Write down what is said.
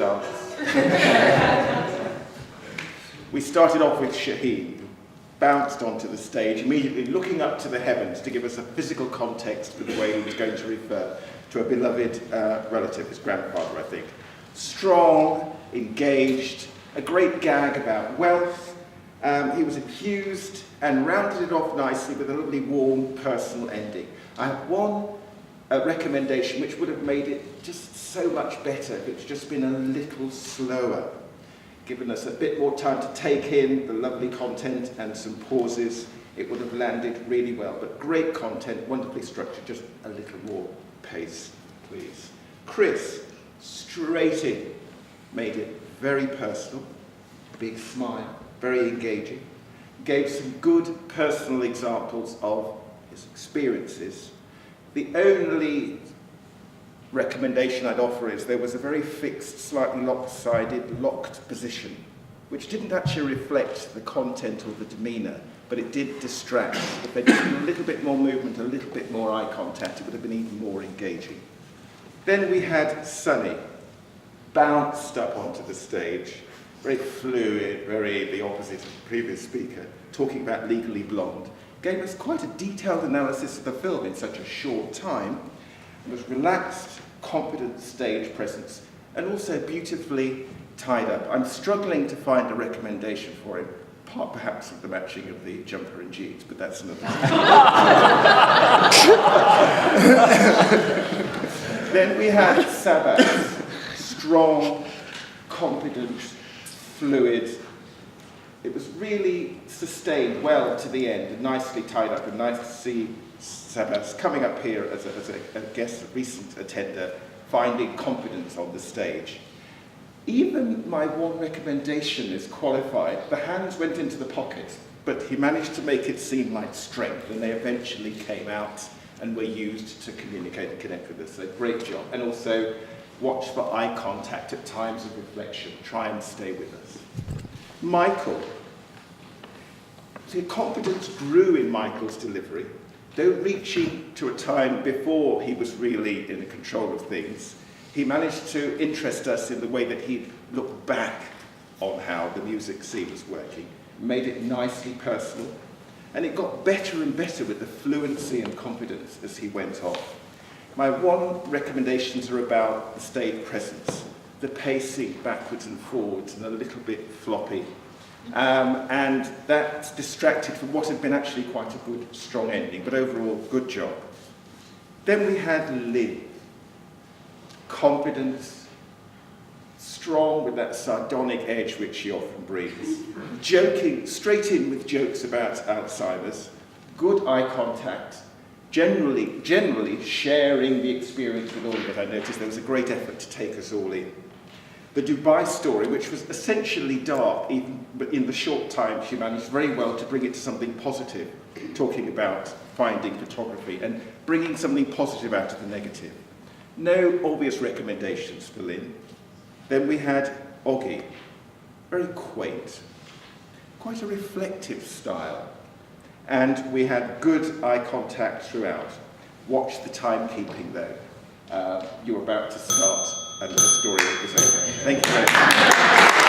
dance. We started off with Shaheen, who bounced onto the stage, immediately looking up to the heavens to give us a physical context for the way he was going to refer to a beloved relative, his grandfather, I think. Strong, engaged, a great gag about wealth. He was enthused and rounded it off nicely with a lovely, warm, personal ending. I have one recommendation which would have made it just so much better if it's just been a little slower, given us a bit more time to take in the lovely content and some pauses. It would have landed really well, but great content, wonderfully structured, just a little more pace, please. Chris, straight in, made it very personal, big smile, very engaging, gave some good personal examples of his experiences. The only recommendation I'd offer is there was a very fixed, slightly lopsided, locked position, which didn't actually reflect the content or the demeanour, but it did distract. If there'd just been a little bit more movement, a little bit more eye contact, it would have been even more engaging. Then we had Sunny, bounced up onto the stage, very fluid, very the opposite of the previous speaker, talking about Legally Blonde, gave us quite a detailed analysis of the film in such a short time, was relaxed, confident stage presence, and also beautifully tied up. I'm struggling to find a recommendation for him, part perhaps of the matching of the jumper and jeans, but that's another thing. Then we had Sabbath, strong, confident, fluid. It was really sustained well to the end and nicely tied up, and nice to see Sabbath coming up here as a guest, a recent attender, finding confidence on the stage. Even my one recommendation is qualified. The hands went into the pocket, but he managed to make it seem like strength, and they eventually came out and were used to communicate and connect with us. So great job. And also watch for eye contact at times of reflection. Try and stay with us. Michael. The confidence grew in Michael's delivery, though reaching to a time before he was really in control of things. He managed to interest us in the way that he looked back on how the music scene was working, made it nicely personal, and it got better and better with the fluency and confidence as he went on. My one recommendations are about the stage presence, the pacing backwards and forwards and a little bit floppy. And that distracted from what had been actually quite a good, strong ending, but overall, good job. Then we had Lynn. Confidence, strong with that sardonic edge which she often brings. Joking, straight in with jokes about Alzheimer's. Good eye contact. Generally sharing the experience with all of it. I noticed there was a great effort to take us all in. The Dubai story, which was essentially dark, even in the short time she managed very well to bring it to something positive, talking about finding photography and bringing something positive out of the negative. No obvious recommendations for Lynn. Then we had Oggy, very quaint, quite a reflective style. And we had good eye contact throughout. Watch the timekeeping though. You're about to start and the story is over. Thank you very much.